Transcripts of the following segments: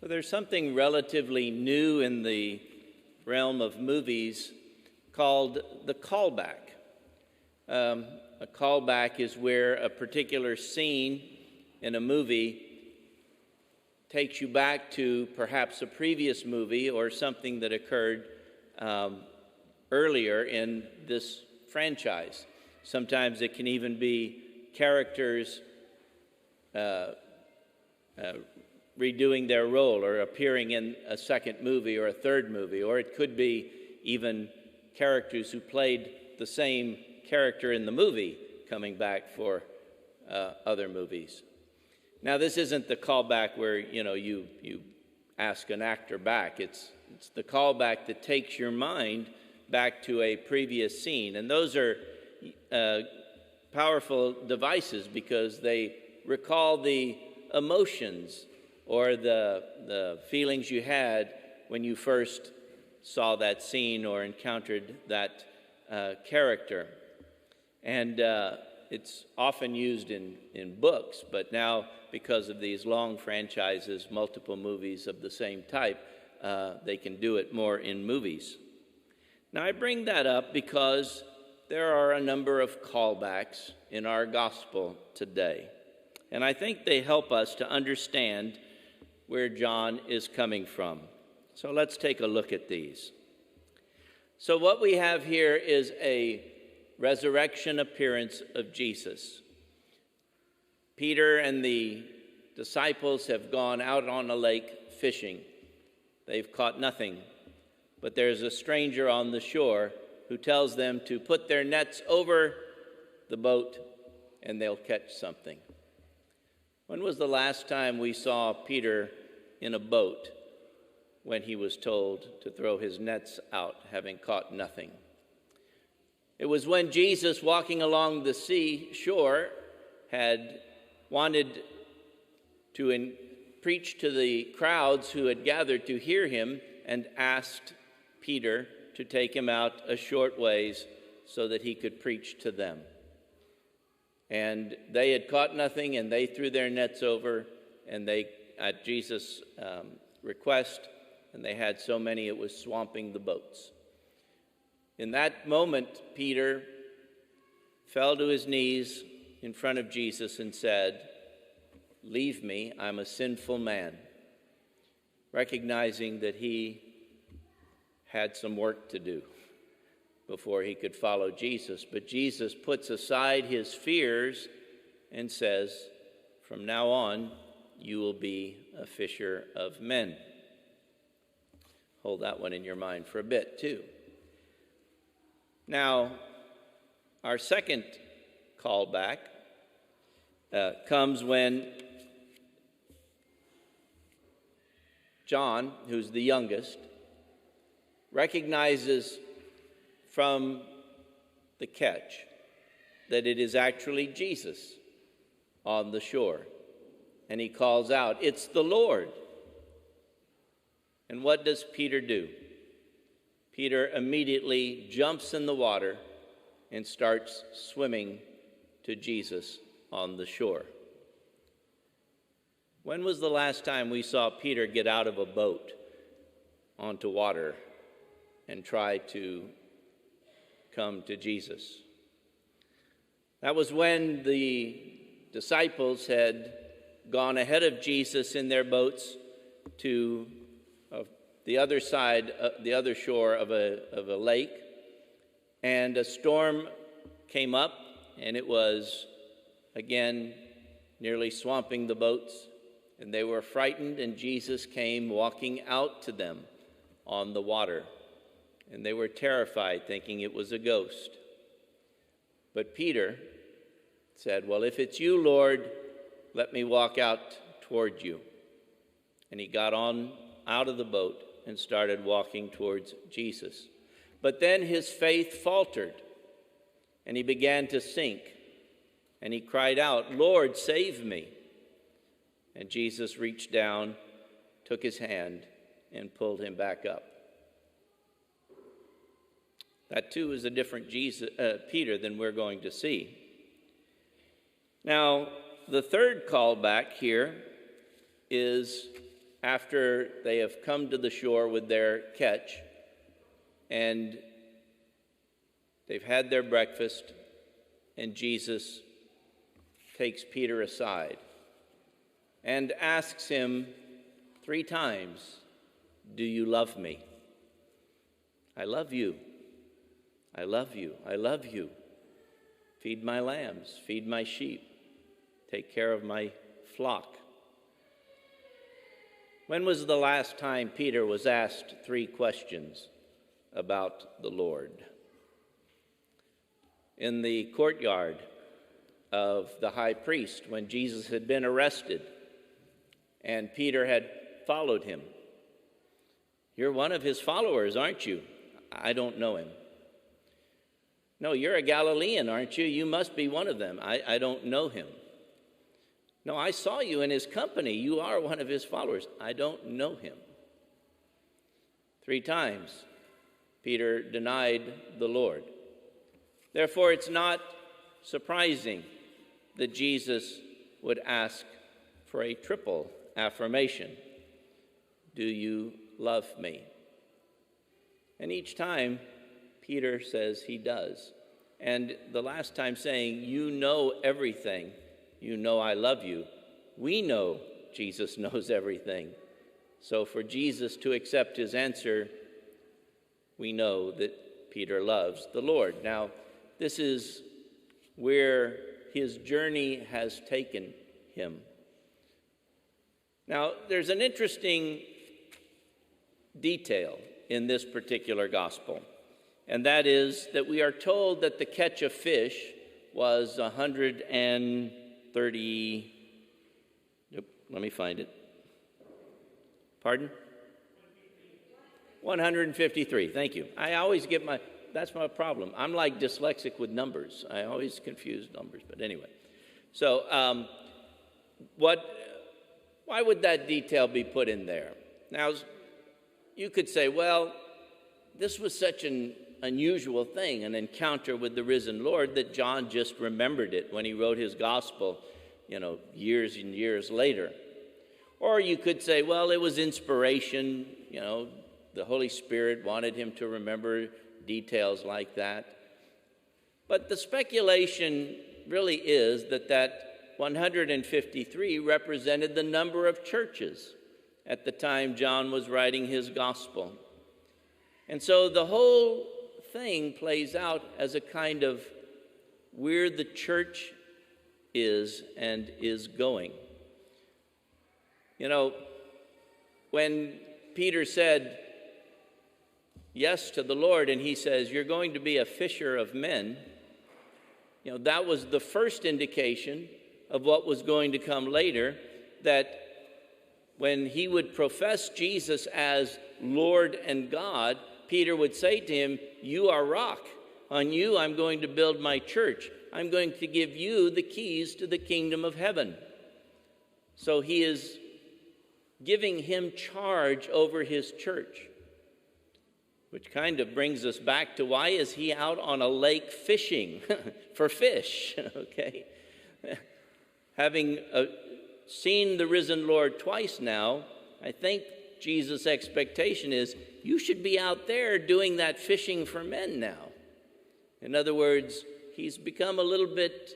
Well, there's something relatively new in the realm of movies called the callback. A callback is where a particular scene in a movie takes you back to perhaps a previous movie or something that occurred earlier in this franchise. Sometimes it can even be characters redoing their role or appearing in a second movie or a third movie, or it could be even characters who played the same character in the movie coming back for other movies. Now, this isn't the callback where you ask an actor back. It's the callback that takes your mind back to a previous scene, and those are powerful devices because they recall the emotions or the feelings you had when you first saw that scene or encountered that character. And it's often used in books, but now because of these long franchises, multiple movies of the same type, they can do it more in movies. Now, I bring that up because there are a number of callbacks in our gospel today. And I think they help us to understand where John is coming from. So let's take a look at these. So what we have here is a resurrection appearance of Jesus. Peter and the disciples have gone out on a lake fishing. They've caught nothing, but there's a stranger on the shore who tells them to put their nets over the boat and they'll catch something. When was the last time we saw Peter in a boat when he was told to throw his nets out, having caught nothing? It was when Jesus, walking along the seashore, had wanted to preach to the crowds who had gathered to hear him and asked Peter to take him out a short ways so that he could preach to them. And they had caught nothing, and they threw their nets over, and they, at Jesus' request, and they had so many it was swamping the boats. In that moment, Peter fell to his knees in front of Jesus and said, "Leave me, I'm a sinful man," recognizing that he had some work to do before he could follow Jesus. But Jesus puts aside his fears and says, "From now on, you will be a fisher of men." Hold that one in your mind for a bit, too. Now, our second callback comes when John, who's the youngest, recognizes from the catch that it is actually Jesus on the shore. And he calls out, "It's the Lord." And what does Peter do? Peter immediately jumps in the water and starts swimming to Jesus on the shore. When was the last time we saw Peter get out of a boat onto water and try to come to Jesus? That was when the disciples had gone ahead of Jesus in their boats to the other side, the other shore of a lake, and a storm came up, and it was, again, nearly swamping the boats, and they were frightened, and Jesus came walking out to them on the water, and they were terrified, thinking it was a ghost. But Peter said, "Well, if it's you, Lord, let me walk out toward you." And he got on out of the boat and started walking towards Jesus. But then his faith faltered, and he began to sink, and he cried out, "Lord, save me." And Jesus reached down, took his hand, and pulled him back up. That too is a different Peter than we're going to see. Now, the third callback here is after they have come to the shore with their catch and they've had their breakfast, and Jesus takes Peter aside and asks him 3 times, "Do you love me?" "I love you. I love you. I love you. Feed my lambs, feed my sheep, take care of my flock." When was the last time Peter was asked 3 questions about the Lord? In the courtyard of the high priest, when Jesus had been arrested and Peter had followed him. "You're one of his followers, aren't you?" "I don't know him." "No, you're a Galilean, aren't you? You must be one of them." I don't know him." "No, I saw you in his company. You are one of his followers." "I don't know him." 3 times Peter denied the Lord. Therefore, it's not surprising that Jesus would ask for a triple affirmation. "Do you love me?" And each time, Peter says he does. And the last time saying, "You know everything. You know I love you." We know Jesus knows everything. So for Jesus to accept his answer, we know that Peter loves the Lord. Now, this is where his journey has taken him. Now, there's an interesting detail in this particular gospel, and that is that we are told that the catch of fish was 130, let me find it. Pardon? 153, thank you. I always get that's my problem. I'm like dyslexic with numbers. I always confuse numbers, but anyway. So why would that detail be put in there? Now, you could say, well, this was such an unusual thing, an encounter with the risen Lord, that John just remembered it when he wrote his gospel, years and years later. Or you could say, well, it was inspiration, the Holy Spirit wanted him to remember details like that. But the speculation really is that 153 represented the number of churches at the time John was writing his gospel. And so the whole thing plays out as a kind of where the church is and is going. When Peter said yes to the Lord, and he says, "You're going to be a fisher of men," that was the first indication of what was going to come later, that when he would profess Jesus as Lord and God, Peter would say to him, "You are rock. On you I'm going to build my church. I'm going to give you the keys to the kingdom of heaven." So he is giving him charge over his church, which kind of brings us back to, why is he out on a lake fishing for fish? Okay. Having seen the risen Lord twice now, I think Jesus' expectation is, you should be out there doing that fishing for men now. In other words, he's become a little bit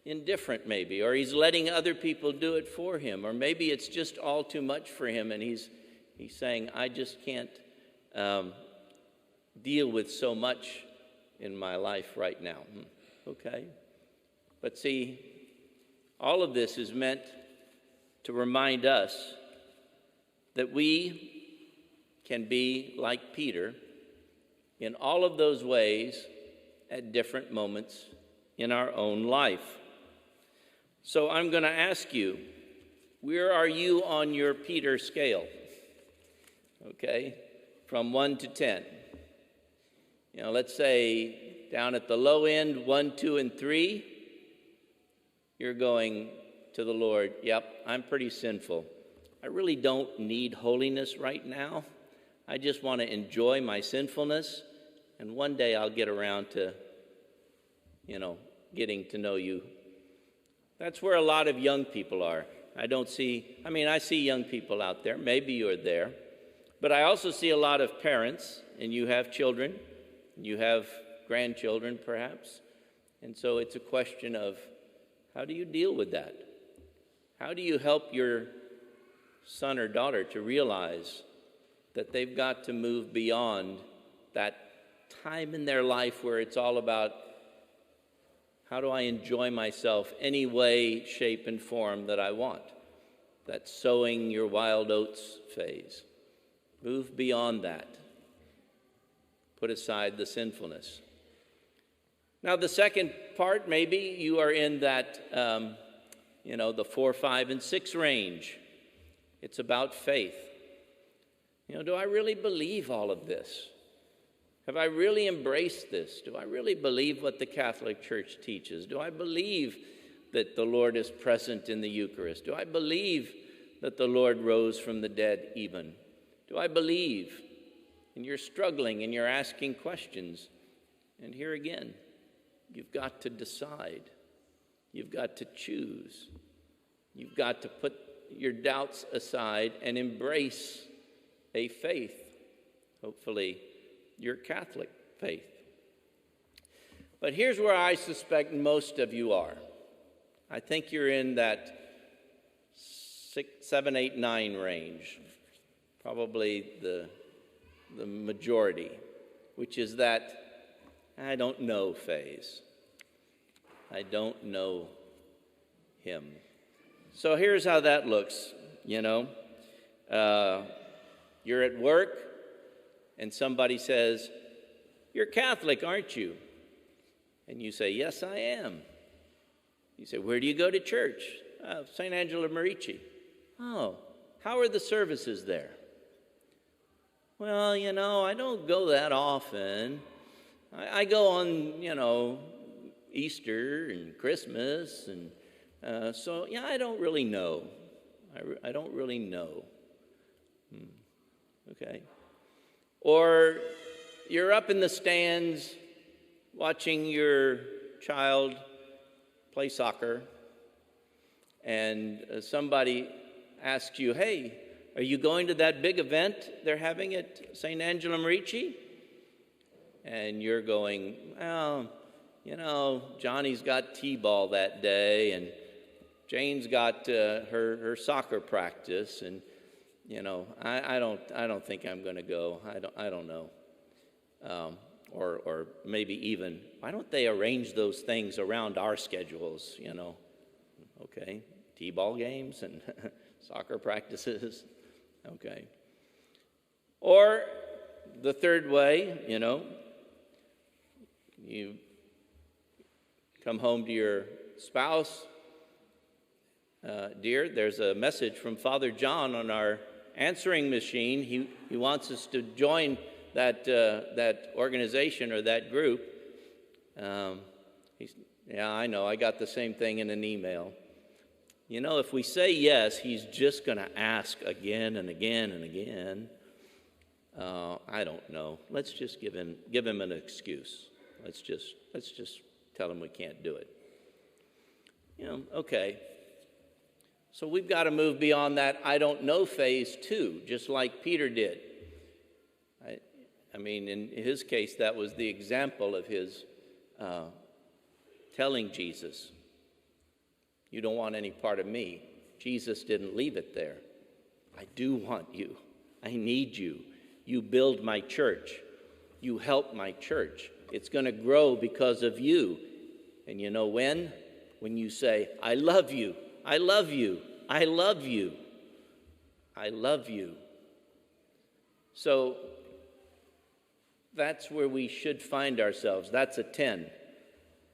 indifferent maybe, or he's letting other people do it for him, or maybe it's just all too much for him, and he's saying, I just can't deal with so much in my life right now. Okay. But see, all of this is meant to remind us that we can be like Peter in all of those ways at different moments in our own life. So I'm going to ask you, where are you on your Peter scale? Okay, from 1 to 10. Let's say down at the low end, 1, 2, and 3, you're going to the Lord, yep, I'm pretty sinful. I really don't need holiness right now. I just want to enjoy my sinfulness, and one day I'll get around to, getting to know you. That's where a lot of young people are. I see young people out there. Maybe you're there. But I also see a lot of parents, and you have children, you have grandchildren perhaps. And so it's a question of, how do you deal with that? How do you help your son or daughter to realize that they've got to move beyond that time in their life where it's all about, how do I enjoy myself any way, shape, and form that I want? That sowing your wild oats phase. Move beyond that. Put aside the sinfulness. Now, the second part, maybe you are in that, the 4, 5, and 6 range. It's about faith. Do I really believe all of this? Have I really embraced this? Do I really believe what the Catholic Church teaches? Do I believe that the Lord is present in the Eucharist? Do I believe that the Lord rose from the dead even? Do I believe? And you're struggling and you're asking questions. And here again, you've got to decide. You've got to choose. You've got to put your doubts aside and embrace a faith, hopefully your Catholic faith. But here's where I suspect most of you are. I think you're in that 6, 7, 8, 9 range, probably the majority, which is that I don't know phase. I don't know him. So here's how that looks, You're at work, and somebody says, "You're Catholic, aren't you?" And you say, "Yes, I am." You say, "Where do you go to church?" St. Angela Merici. "Oh, how are the services there?" "Well, I don't go that often. I go on, Easter and Christmas, and so I don't really know. I don't really know." Okay. Or you're up in the stands watching your child play soccer, and somebody asks you, "Hey, are you going to that big event they're having at St. Angela Merici?" And you're going, "Well, Johnny's got t-ball that day, and Jane's got her soccer practice, and I don't think I'm going to go. I don't know." Or maybe even, why don't they arrange those things around our schedules? Okay, t-ball games and soccer practices. Okay. Or the third way, you come home to your spouse. "Dear, there's a message from Father John on our answering machine. He wants us to join that organization or that group." "Yeah, I know. I got the same thing in an email." If we say yes, he's just going to ask again and again and again. I don't know. Let's just give him an excuse. Let's just tell him we can't do it. Okay. So we've got to move beyond that "I don't know" phase too, just like Peter did. In his case, that was the example of his telling Jesus, "You don't want any part of me." Jesus didn't leave it there. "I do want you. I need you. You build my church. You help my church. It's going to grow because of you." And you know when? When you say, "I love you. I love you. I love you. I love you." So that's where we should find ourselves. That's a 10.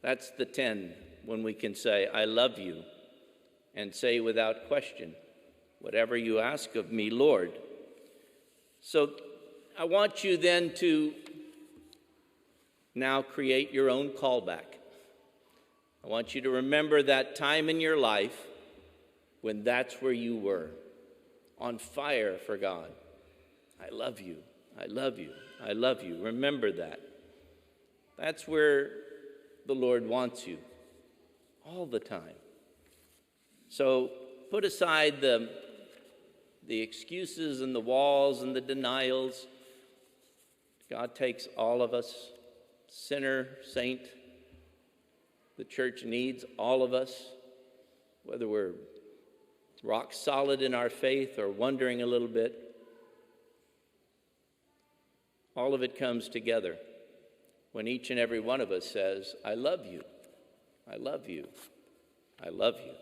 That's the 10 when we can say, "I love you," and say without question, "Whatever you ask of me, Lord." So I want you then to now create your own callback. I want you to remember that time in your life when that's where you were, on fire for God. "I love you. I love you. I love you." Remember that. That's where the Lord wants you all the time. So put aside the excuses and the walls and the denials. God takes all of us, sinner, saint. The church needs all of us, whether we're rock solid in our faith or wondering a little bit. All of it comes together when each and every one of us says, I love you, I love you, I love you.